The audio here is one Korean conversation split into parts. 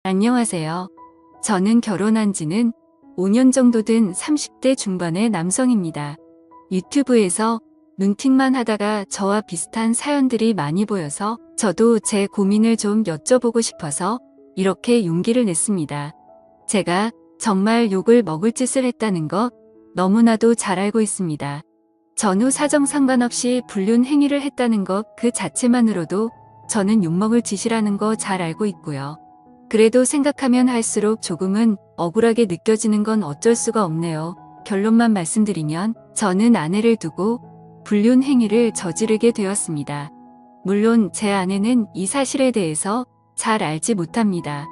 안녕하세요. 저는 결혼한 지는 5년 정도 된 30대 중반의 남성입니다. 유튜브에서 눈팅만 하다가 저와 비슷한 사연들이 많이 보여서 저도 제 고민을 좀 여쭤보고 싶어서 이렇게 용기를 냈습니다. 제가 정말 욕을 먹을 짓을 했다는 것 너무나도 잘 알고 있습니다. 전후 사정 상관없이 불륜 행위를 했다는 것 그 자체만으로도 저는 욕먹을 짓이라는 거 잘 알고 있고요. 그래도 생각하면 할수록 조금은 억울하게 느껴지는 건 어쩔 수가 없네요. 결론만 말씀드리면 저는 아내를 두고 불륜 행위를 저지르게 되었습니다. 물론 제 아내는 이 사실에 대해서 잘 알지 못합니다.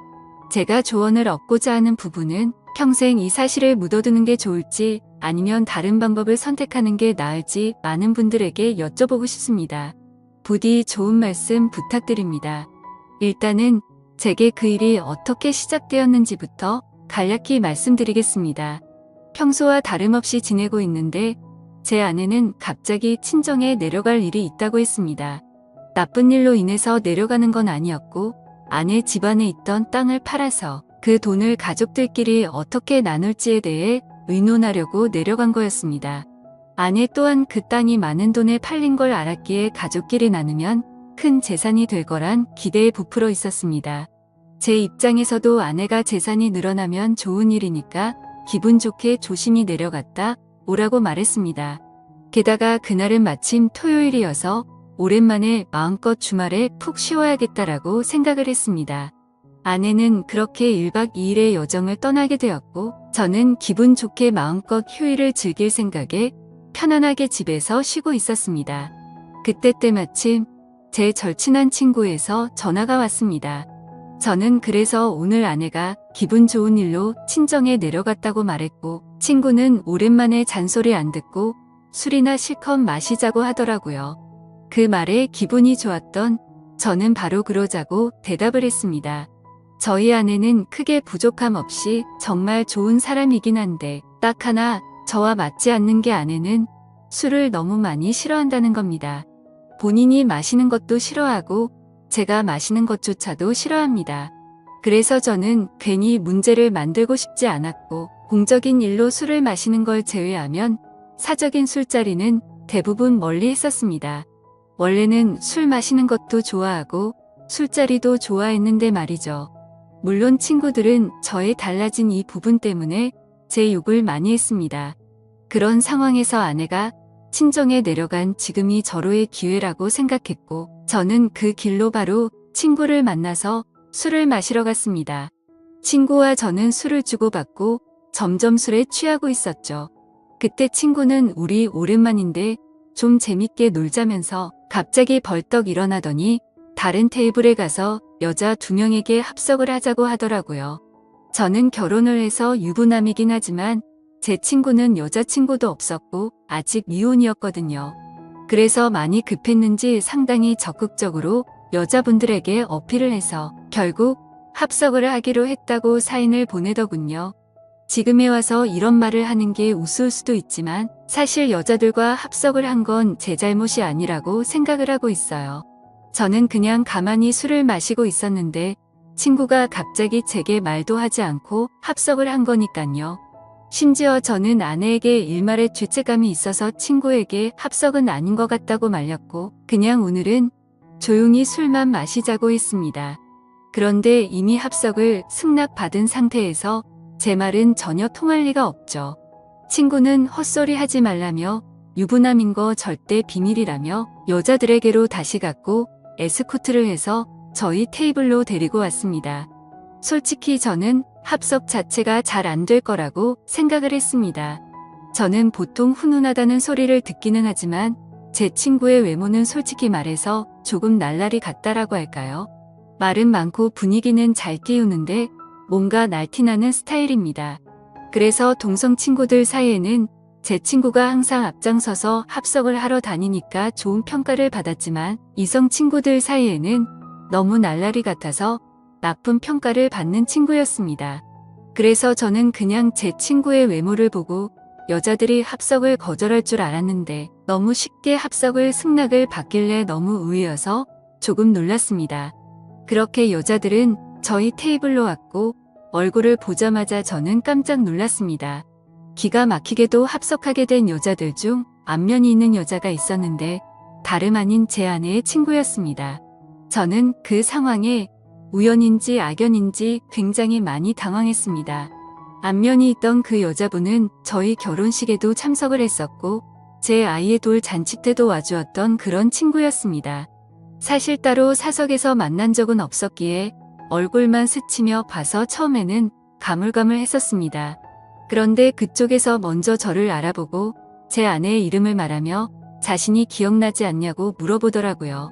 제가 조언을 얻고자 하는 부분은 평생 이 사실을 묻어두는 게 좋을지 아니면 다른 방법을 선택하는 게 나을지 많은 분들에게 여쭤보고 싶습니다. 부디 좋은 말씀 부탁드립니다. 일단은 제게 그 일이 어떻게 시작되었는지부터 간략히 말씀드리겠습니다. 평소와 다름없이 지내고 있는데 제 아내는 갑자기 친정에 내려갈 일이 있다고 했습니다. 나쁜 일로 인해서 내려가는 건 아니었고 아내 집안에 있던 땅을 팔아서 그 돈을 가족들끼리 어떻게 나눌지에 대해 의논하려고 내려간 거였습니다. 아내 또한 그 땅이 많은 돈에 팔린 걸 알았기에 가족끼리 나누면 큰 재산이 될 거란 기대에 부풀어 있었습니다. 제 입장에서도 아내가 재산이 늘어나면 좋은 일이니까 기분 좋게 조심히 내려갔다 오라고 말했습니다. 게다가 그날은 마침 토요일이어서 오랜만에 마음껏 주말에 푹 쉬어야겠다라고 생각을 했습니다. 아내는 그렇게 1박 2일의 여정을 떠나게 되었고 저는 기분 좋게 마음껏 휴일을 즐길 생각에 편안하게 집에서 쉬고 있었습니다. 그때 때마침 제 절친한 친구에서 전화가 왔습니다. 저는 그래서 오늘 아내가 기분 좋은 일로 친정에 내려갔다고 말했고 친구는 오랜만에 잔소리 안 듣고 술이나 실컷 마시자고 하더라고요. 그 말에 기분이 좋았던 저는 바로 그러자고 대답을 했습니다. 저희 아내는 크게 부족함 없이 정말 좋은 사람이긴 한데 딱 하나 저와 맞지 않는 게 아내는 술을 너무 많이 싫어한다는 겁니다. 본인이 마시는 것도 싫어하고 제가 마시는 것조차도 싫어합니다. 그래서 저는 괜히 문제를 만들고 싶지 않았고 공적인 일로 술을 마시는 걸 제외하면 사적인 술자리는 대부분 멀리 했었습니다. 원래는 술 마시는 것도 좋아하고 술자리도 좋아했는데 말이죠. 물론 친구들은 저의 달라진 이 부분 때문에 제 욕을 많이 했습니다. 그런 상황에서 아내가 친정에 내려간 지금이 절호의 기회라고 생각했고 저는 그 길로 바로 친구를 만나서 술을 마시러 갔습니다. 친구와 저는 술을 주고받고 점점 술에 취하고 있었죠. 그때 친구는 우리 오랜만인데 좀 재밌게 놀자면서 갑자기 벌떡 일어나더니 다른 테이블에 가서 여자 2명에게 합석을 하자고 하더라고요. 저는 결혼을 해서 유부남이긴 하지만 제 친구는 여자친구도 없었고 아직 미혼이었거든요. 그래서 많이 급했는지 상당히 적극적으로 여자분들에게 어필을 해서 결국 합석을 하기로 했다고 사인을 보내더군요. 지금에 와서 이런 말을 하는 게 우스울 수도 있지만 사실 여자들과 합석을 한 건 제 잘못이 아니라고 생각을 하고 있어요. 저는 그냥 가만히 술을 마시고 있었는데 친구가 갑자기 제게 말도 하지 않고 합석을 한 거니깐요. 심지어 저는 아내에게 일말의 죄책감이 있어서 친구에게 합석은 아닌 것 같다고 말렸고 그냥 오늘은 조용히 술만 마시자고 했습니다. 그런데 이미 합석을 승낙받은 상태에서 제 말은 전혀 통할 리가 없죠. 친구는 헛소리 하지 말라며 유부남인 거 절대 비밀이라며 여자들에게로 다시 갔고 에스코트를 해서 저희 테이블로 데리고 왔습니다. 솔직히 저는 합석 자체가 잘 안 될 거라고 생각을 했습니다. 저는 보통 훈훈하다는 소리를 듣기는 하지만 제 친구의 외모는 솔직히 말해서 조금 날라리 같다라고 할까요? 말은 많고 분위기는 잘 띄우는데 뭔가 날티나는 스타일입니다. 그래서 동성 친구들 사이에는 제 친구가 항상 앞장서서 합석을 하러 다니니까 좋은 평가를 받았지만 이성 친구들 사이에는 너무 날라리 같아서 나쁜 평가를 받는 친구였습니다. 그래서 저는 그냥 제 친구의 외모를 보고 여자들이 합석을 거절할 줄 알았는데 너무 쉽게 합석을 승낙을 받길래 너무 의외여서 조금 놀랐습니다. 그렇게 여자들은 저희 테이블로 왔고 얼굴을 보자마자 저는 깜짝 놀랐습니다. 기가 막히게도 합석하게 된 여자들 중 안면이 있는 여자가 있었는데 다름 아닌 제 아내의 친구였습니다. 저는 그 상황에 우연인지 악연인지 굉장히 많이 당황했습니다. 안면이 있던 그 여자분은 저희 결혼식에도 참석을 했었고 제 아이의 돌 잔치 때도 와주었던 그런 친구였습니다. 사실 따로 사석에서 만난 적은 없었기에 얼굴만 스치며 봐서 처음에는 가물가물했었습니다. 그런데 그쪽에서 먼저 저를 알아보고 제 아내의 이름을 말하며 자신이 기억나지 않냐고 물어보더라고요.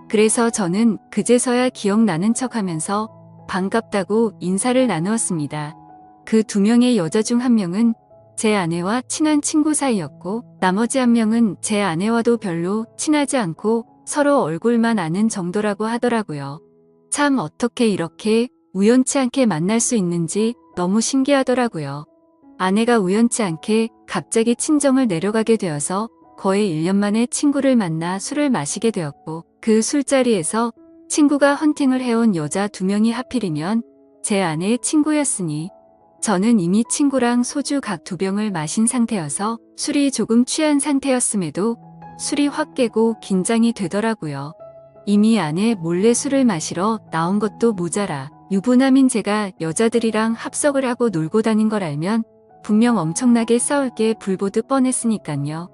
그래서 저는 그제서야 기억나는 척하면서 반갑다고 인사를 나누었습니다. 그 2명의 여자 중 1명은 제 아내와 친한 친구 사이였고 나머지 1명은 제 아내와도 별로 친하지 않고 서로 얼굴만 아는 정도라고 하더라고요. 참 어떻게 이렇게 우연치 않게 만날 수 있는지 너무 신기하더라고요. 아내가 우연치 않게 갑자기 친정을 내려가게 되어서 거의 1년 만에 친구를 만나 술을 마시게 되었고 그 술자리에서 친구가 헌팅을 해온 여자 2명이 하필이면 제 아내의 친구였으니 저는 이미 친구랑 소주 각 2병을 마신 상태여서 술이 조금 취한 상태였음에도 술이 확 깨고 긴장이 되더라고요. 이미 아내 몰래 술을 마시러 나온 것도 모자라 유부남인 제가 여자들이랑 합석을 하고 놀고 다닌 걸 알면 분명 엄청나게 싸울 게 불보듯 뻔했으니깐요.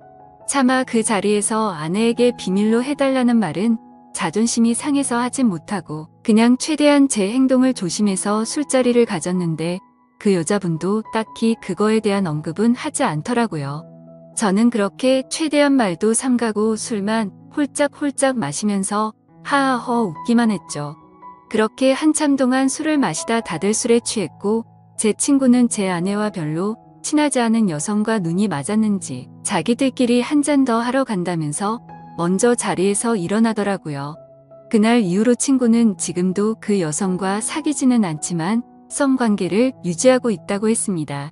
차마 그 자리에서 아내에게 비밀로 해달라는 말은 자존심이 상해서 하진 못하고 그냥 최대한 제 행동을 조심해서 술자리를 가졌는데 그 여자분도 딱히 그거에 대한 언급은 하지 않더라고요. 저는 그렇게 최대한 말도 삼가고 술만 홀짝홀짝 마시면서 하하허 웃기만 했죠. 그렇게 한참 동안 술을 마시다 다들 술에 취했고 제 친구는 제 아내와 별로 친하지 않은 여성과 눈이 맞았는지 자기들끼리 한 잔 더 하러 간다면서 먼저 자리에서 일어나더라고요. 그날 이후로 친구는 지금도 그 여성과 사귀지는 않지만 썸관계를 유지하고 있다고 했습니다.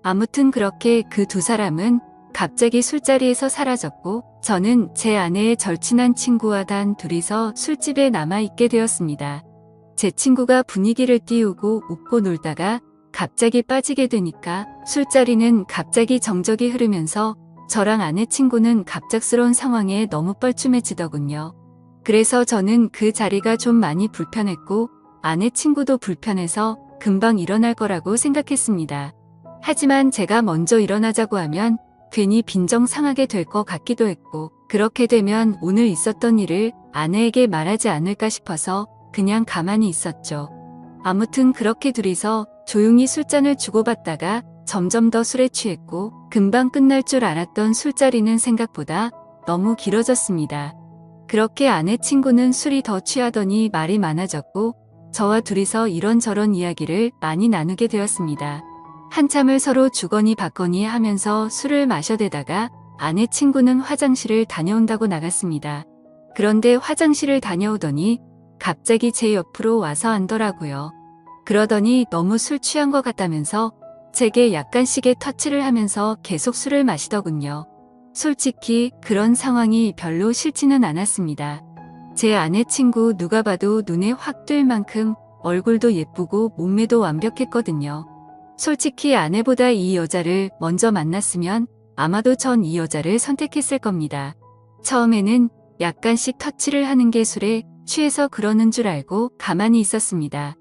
아무튼 그렇게 그 2사람은 갑자기 술자리에서 사라졌고 저는 제 아내의 절친한 친구와 단 둘이서 술집에 남아있게 되었습니다. 제 친구가 분위기를 띄우고 웃고 놀다가 갑자기 빠지게 되니까 술자리는 갑자기 정적이 흐르면서 저랑 아내 친구는 갑작스러운 상황에 너무 뻘쭘해지더군요. 그래서 저는 그 자리가 좀 많이 불편했고 아내 친구도 불편해서 금방 일어날 거라고 생각했습니다. 하지만 제가 먼저 일어나자고 하면 괜히 빈정상하게 될 것 같기도 했고 그렇게 되면 오늘 있었던 일을 아내에게 말하지 않을까 싶어서 그냥 가만히 있었죠. 아무튼 그렇게 둘이서 조용히 술잔을 주고받다가 점점 더 술에 취했고 금방 끝날 줄 알았던 술자리는 생각보다 너무 길어졌습니다. 그렇게 아내 친구는 술이 더 취하더니 말이 많아졌고 저와 둘이서 이런저런 이야기를 많이 나누게 되었습니다. 한참을 서로 주거니 받거니 하면서 술을 마셔대다가 아내 친구는 화장실을 다녀온다고 나갔습니다. 그런데 화장실을 다녀오더니 갑자기 제 옆으로 와서 앉더라고요. 그러더니 너무 술 취한 것 같다면서 제게 약간씩의 터치를 하면서 계속 술을 마시더군요. 솔직히 그런 상황이 별로 싫지는 않았습니다. 제 아내 친구 누가 봐도 눈에 확 띌 만큼 얼굴도 예쁘고 몸매도 완벽했거든요. 솔직히 아내보다 이 여자를 먼저 만났으면 아마도 전 이 여자를 선택했을 겁니다. 처음에는 약간씩 터치를 하는 게 술에 취해서 그러는 줄 알고 가만히 있었습니다.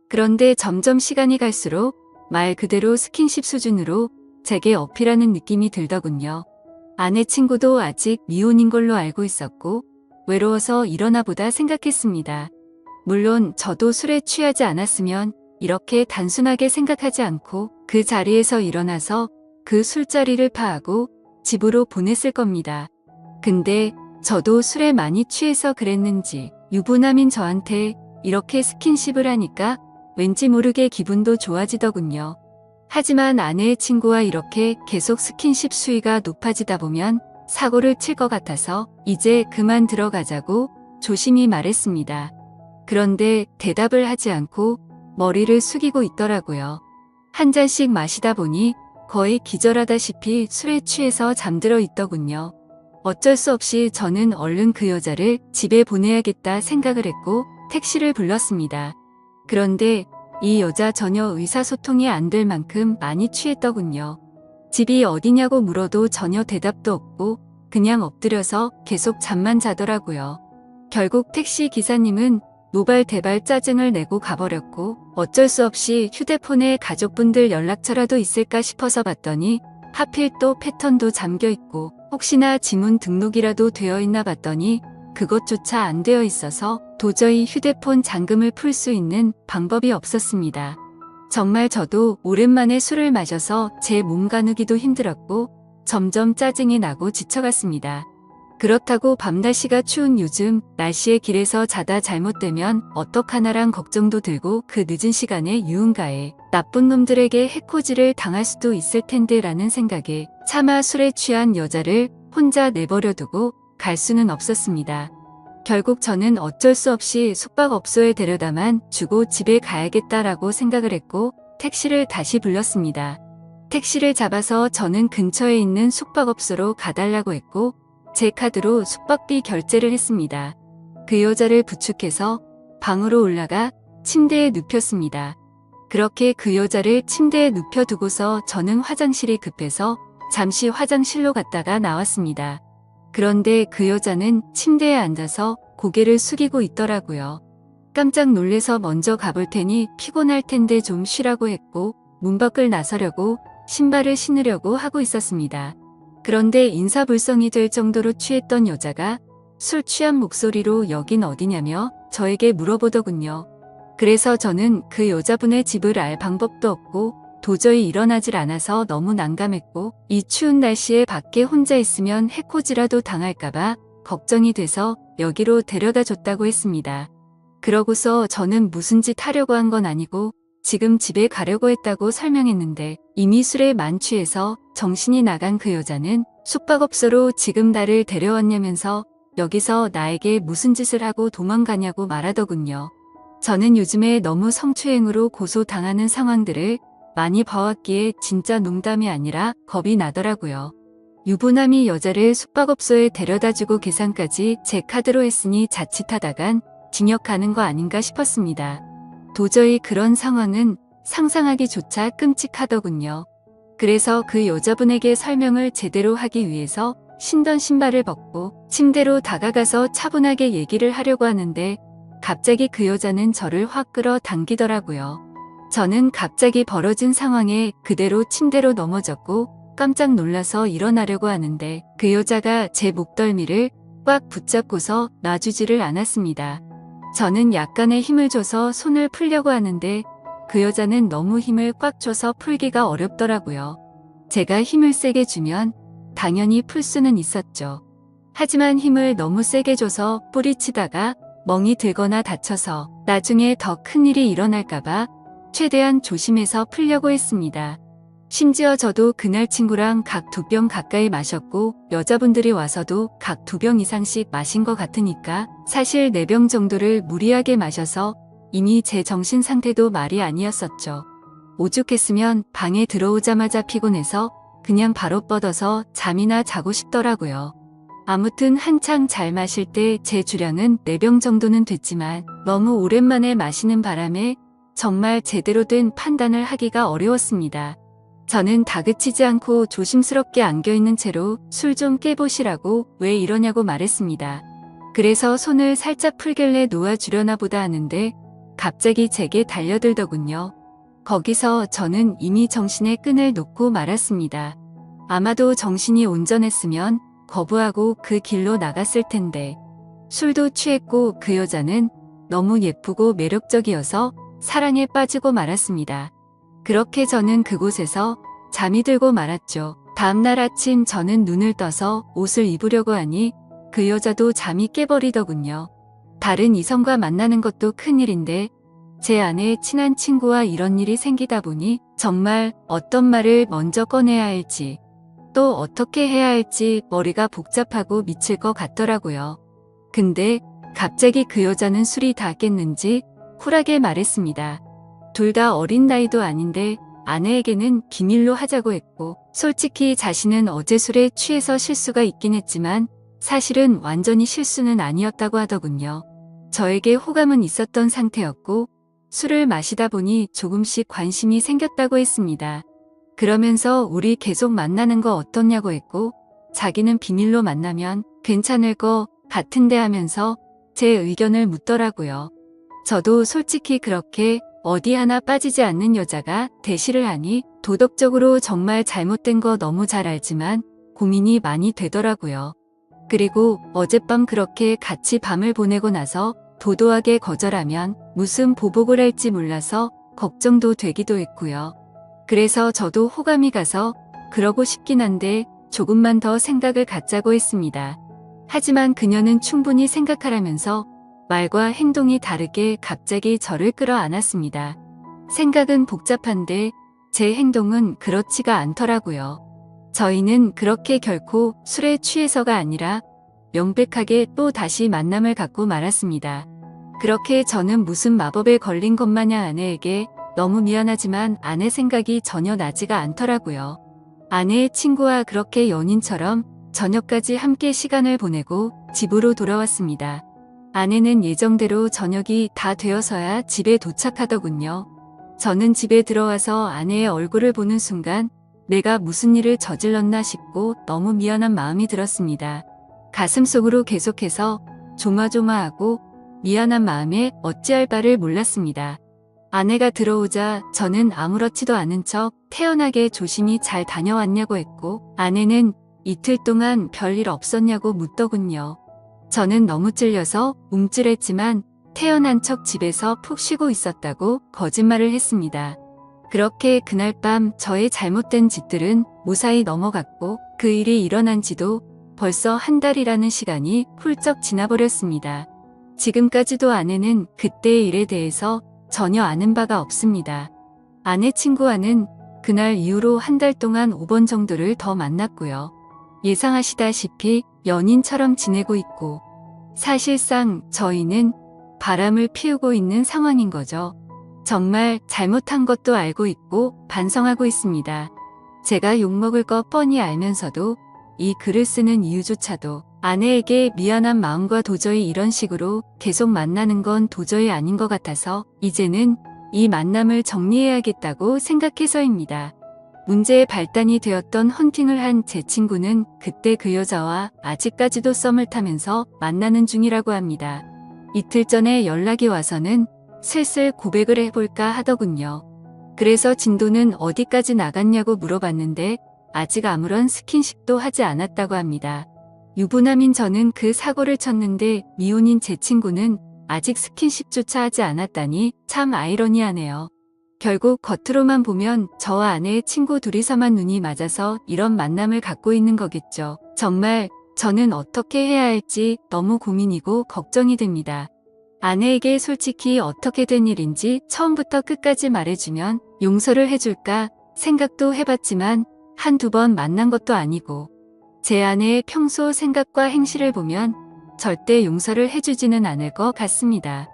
그런데 점점 시간이 갈수록 말 그대로 스킨십 수준으로 제게 어필하는 느낌이 들더군요. 아내 친구도 아직 미혼인 걸로 알고 있었고 외로워서 일어나 보다 생각했습니다. 물론 저도 술에 취하지 않았으면 이렇게 단순하게 생각하지 않고 그 자리에서 일어나서 그 술자리를 파하고 집으로 보냈을 겁니다. 근데 저도 술에 많이 취해서 그랬는지 유부남인 저한테 이렇게 스킨십을 하니까 왠지 모르게 기분도 좋아지더군요. 하지만 아내의 친구와 이렇게 계속 스킨십 수위가 높아지다 보면 사고를 칠 것 같아서 이제 그만 들어가자고 조심히 말했습니다. 그런데 대답을 하지 않고 머리를 숙이고 있더라고요. 한 잔씩 마시다 보니 거의 기절하다시피 술에 취해서 잠들어 있더군요. 어쩔 수 없이 저는 얼른 그 여자를 집에 보내야겠다 생각을 했고 택시를 불렀습니다. 그런데 이 여자 전혀 의사소통이 안 될 만큼 많이 취했더군요. 집이 어디냐고 물어도 전혀 대답도 없고 그냥 엎드려서 계속 잠만 자더라고요. 결국 택시 기사님은 노발대발 짜증을 내고 가버렸고 어쩔 수 없이 휴대폰에 가족분들 연락처라도 있을까 싶어서 봤더니 하필 또 패턴도 잠겨 있고 혹시나 지문 등록이라도 되어 있나 봤더니 그것조차 안 되어 있어서 도저히 휴대폰 잠금을 풀 수 있는 방법이 없었습니다. 정말 저도 오랜만에 술을 마셔서 제 몸 가누기도 힘들었고 점점 짜증이 나고 지쳐갔습니다. 그렇다고 밤날씨가 추운 요즘 날씨에 길에서 자다 잘못되면 어떡하나란 걱정도 들고 그 늦은 시간에 유흥가에 나쁜 놈들에게 해코지를 당할 수도 있을 텐데 라는 생각에 차마 술에 취한 여자를 혼자 내버려두고 갈 수는 없었습니다. 결국 저는 어쩔 수 없이 숙박업소에 데려다만 주고 집에 가야겠다라고 생각을 했고 택시를 다시 불렀습니다. 택시를 잡아서 저는 근처에 있는 숙박업소로 가달라고 했고 제 카드로 숙박비 결제를 했습니다. 그 여자를 부축해서 방으로 올라가 침대에 눕혔습니다. 그렇게 그 여자를 침대에 눕혀두고서 저는 화장실이 급해서 잠시 화장실로 갔다가 나왔습니다. 그런데 그 여자는 침대에 앉아서 고개를 숙이고 있더라고요. 깜짝 놀래서 먼저 가볼 테니 피곤할 텐데 좀 쉬라고 했고 문 밖을 나서려고 신발을 신으려고 하고 있었습니다. 그런데 인사불성이 될 정도로 취했던 여자가 술 취한 목소리로 여긴 어디냐며 저에게 물어보더군요. 그래서 저는 그 여자분의 집을 알 방법도 없고 도저히 일어나질 않아서 너무 난감했고 이 추운 날씨에 밖에 혼자 있으면 해코지라도 당할까봐 걱정이 돼서 여기로 데려다 줬다고 했습니다. 그러고서 저는 무슨 짓 하려고 한 건 아니고 지금 집에 가려고 했다고 설명했는데 이미 술에 만취해서 정신이 나간 그 여자는 숙박업소로 지금 나를 데려왔냐면서 여기서 나에게 무슨 짓을 하고 도망가냐고 말하더군요. 저는 요즘에 너무 성추행으로 고소당하는 상황들을 많이 봐왔기에 진짜 농담이 아니라 겁이 나더라고요. 유부남이 여자를 숙박업소에 데려다주고 계산까지 제 카드로 했으니 자칫하다간 징역 가는 거 아닌가 싶었습니다. 도저히 그런 상황은 상상하기조차 끔찍하더군요. 그래서 그 여자분에게 설명을 제대로 하기 위해서 신던 신발을 벗고 침대로 다가가서 차분하게 얘기를 하려고 하는데 갑자기 그 여자는 저를 확 끌어당기더라고요. 저는 갑자기 벌어진 상황에 그대로 침대로 넘어졌고 깜짝 놀라서 일어나려고 하는데 그 여자가 제 목덜미를 꽉 붙잡고서 놔주지를 않았습니다. 저는 약간의 힘을 줘서 손을 풀려고 하는데 그 여자는 너무 힘을 꽉 줘서 풀기가 어렵더라고요. 제가 힘을 세게 주면 당연히 풀 수는 있었죠. 하지만 힘을 너무 세게 줘서 뿌리치다가 멍이 들거나 다쳐서 나중에 더 큰일이 일어날까봐 최대한 조심해서 풀려고 했습니다. 심지어 저도 그날 친구랑 각 2병 가까이 마셨고 여자분들이 와서도 각 2병 이상씩 마신 것 같으니까 사실 4병 정도를 무리하게 마셔서 이미 제 정신 상태도 말이 아니었었죠. 오죽했으면 방에 들어오자마자 피곤해서 그냥 바로 뻗어서 잠이나 자고 싶더라고요. 아무튼 한창 잘 마실 때 제 주량은 4병 정도는 됐지만 너무 오랜만에 마시는 바람에 정말 제대로 된 판단을 하기가 어려웠습니다. 저는 다그치지 않고 조심스럽게 안겨있는 채로 술 좀 깨보시라고 왜 이러냐고 말했습니다. 그래서 손을 살짝 풀길래 놓아주려나 보다 하는데 갑자기 제게 달려들더군요. 거기서 저는 이미 정신의 끈을 놓고 말았습니다. 아마도 정신이 온전했으면 거부하고 그 길로 나갔을 텐데 술도 취했고 그 여자는 너무 예쁘고 매력적이어서 사랑에 빠지고 말았습니다. 그렇게 저는 그곳에서 잠이 들고 말았죠. 다음날 아침 저는 눈을 떠서 옷을 입으려고 하니 그 여자도 잠이 깨버리더군요. 다른 이성과 만나는 것도 큰일인데 제 아내의 친한 친구와 이런 일이 생기다 보니 정말 어떤 말을 먼저 꺼내야 할지 또 어떻게 해야 할지 머리가 복잡하고 미칠 것 같더라고요. 근데 갑자기 그 여자는 술이 다 깼는지 쿨하게 말했습니다. 둘 다 어린 나이도 아닌데 아내에게는 비밀로 하자고 했고 솔직히 자신은 어제 술에 취해서 실수가 있긴 했지만 사실은 완전히 실수는 아니었다고 하더군요. 저에게 호감은 있었던 상태였고 술을 마시다 보니 조금씩 관심이 생겼다고 했습니다. 그러면서 우리 계속 만나는 거 어떻냐고 했고 자기는 비밀로 만나면 괜찮을 거 같은데 하면서 제 의견을 묻더라고요. 저도 솔직히 그렇게 어디 하나 빠지지 않는 여자가 대시를 하니 도덕적으로 정말 잘못된 거 너무 잘 알지만 고민이 많이 되더라고요. 그리고 어젯밤 그렇게 같이 밤을 보내고 나서 도도하게 거절하면 무슨 보복을 할지 몰라서 걱정도 되기도 했고요. 그래서 저도 호감이 가서 그러고 싶긴 한데 조금만 더 생각을 갖자고 했습니다. 하지만 그녀는 충분히 생각하라면서 말과 행동이 다르게 갑자기 저를 끌어안았습니다. 생각은 복잡한데 제 행동은 그렇지가 않더라고요. 저희는 그렇게 결코 술에 취해서가 아니라 명백하게 또 다시 만남을 갖고 말았습니다. 그렇게 저는 무슨 마법에 걸린 것 마냥 아내에게 너무 미안하지만 아내 생각이 전혀 나지가 않더라고요. 아내의 친구와 그렇게 연인처럼 저녁까지 함께 시간을 보내고 집으로 돌아왔습니다. 아내는 예정대로 저녁이 다 되어서야 집에 도착하더군요. 저는 집에 들어와서 아내의 얼굴을 보는 순간 내가 무슨 일을 저질렀나 싶고 너무 미안한 마음이 들었습니다. 가슴속으로 계속해서 조마조마하고 미안한 마음에 어찌할 바를 몰랐습니다. 아내가 들어오자 저는 아무렇지도 않은 척 태연하게 조심히 잘 다녀왔냐고 했고 아내는 이틀 동안 별일 없었냐고 묻더군요. 저는 너무 찔려서 움찔했지만 태연한 척 집에서 푹 쉬고 있었다고 거짓말을 했습니다. 그렇게 그날 밤 저의 잘못된 짓들은 무사히 넘어갔고 그 일이 일어난 지도 벌써 한 달이라는 시간이 훌쩍 지나버렸습니다. 지금까지도 아내는 그때의 일에 대해서 전혀 아는 바가 없습니다. 아내 친구와는 그날 이후로 한 달 동안 5번 정도를 더 만났고요. 예상하시다시피 연인처럼 지내고 있고 사실상 저희는 바람을 피우고 있는 상황인 거죠. 정말 잘못한 것도 알고 있고 반성하고 있습니다. 제가 욕먹을 거 뻔히 알면서도 이 글을 쓰는 이유조차도 아내에게 미안한 마음과 도저히 이런 식으로 계속 만나는 건 도저히 아닌 것 같아서 이제는 이 만남을 정리해야겠다고 생각해서입니다. 문제의 발단이 되었던 헌팅을 한 제 친구는 그때 그 여자와 아직까지도 썸을 타면서 만나는 중이라고 합니다. 이틀 전에 연락이 와서는 슬슬 고백을 해볼까 하더군요. 그래서 진도는 어디까지 나갔냐고 물어봤는데 아직 아무런 스킨십도 하지 않았다고 합니다. 유부남인 저는 그 사고를 쳤는데 미혼인 제 친구는 아직 스킨십조차 하지 않았다니 참 아이러니하네요. 결국 겉으로만 보면 저와 아내의 친구 둘이서만 눈이 맞아서 이런 만남을 갖고 있는 거겠죠. 정말 저는 어떻게 해야 할지 너무 고민이고 걱정이 됩니다. 아내에게 솔직히 어떻게 된 일인지 처음부터 끝까지 말해주면 용서를 해줄까 생각도 해봤지만 한두 번 만난 것도 아니고 제 아내의 평소 생각과 행실을 보면 절대 용서를 해주지는 않을 것 같습니다.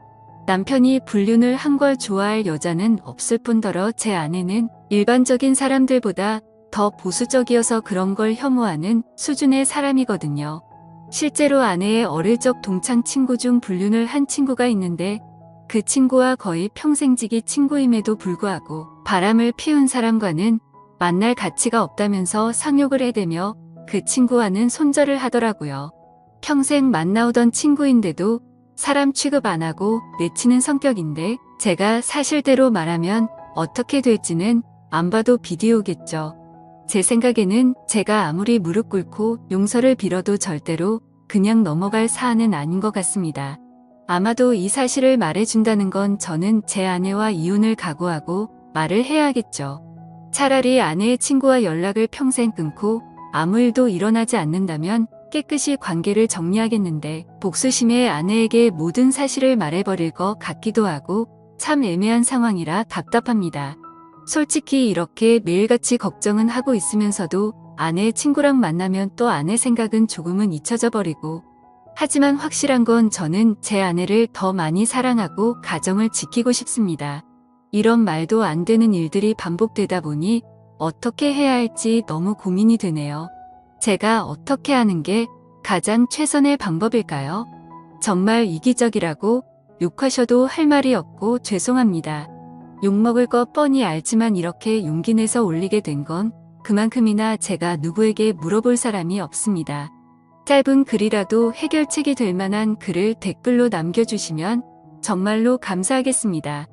남편이 불륜을 한 걸 좋아할 여자는 없을 뿐더러 제 아내는 일반적인 사람들보다 더 보수적이어서 그런 걸 혐오하는 수준의 사람이거든요. 실제로 아내의 어릴 적 동창 친구 중 불륜을 한 친구가 있는데 그 친구와 거의 평생지기 친구임에도 불구하고 바람을 피운 사람과는 만날 가치가 없다면서 상욕을 해대며 그 친구와는 손절을 하더라고요. 평생 만나오던 친구인데도 사람 취급 안 하고 내치는 성격인데 제가 사실대로 말하면 어떻게 될지는 안 봐도 비디오겠죠. 제 생각에는 제가 아무리 무릎 꿇고 용서를 빌어도 절대로 그냥 넘어갈 사안은 아닌 것 같습니다. 아마도 이 사실을 말해준다는 건 저는 제 아내와 이혼을 각오하고 말을 해야겠죠. 차라리 아내의 친구와 연락을 평생 끊고 아무 일도 일어나지 않는다면 깨끗이 관계를 정리하겠는데 복수심에 아내에게 모든 사실을 말해버릴 것 같기도 하고 참 애매한 상황이라 답답합니다. 솔직히 이렇게 매일같이 걱정은 하고 있으면서도 아내의 친구랑 만나면 또 아내 생각은 조금은 잊혀져 버리고 하지만 확실한 건 저는 제 아내를 더 많이 사랑하고 가정을 지키고 싶습니다. 이런 말도 안 되는 일들이 반복되다 보니 어떻게 해야 할지 너무 고민이 되네요. 제가 어떻게 하는 게 가장 최선의 방법일까요? 정말 이기적이라고 욕하셔도 할 말이 없고 죄송합니다. 욕먹을 거 뻔히 알지만 이렇게 용기 내서 올리게 된 건 그만큼이나 제가 누구에게 물어볼 사람이 없습니다. 짧은 글이라도 해결책이 될 만한 글을 댓글로 남겨주시면 정말로 감사하겠습니다.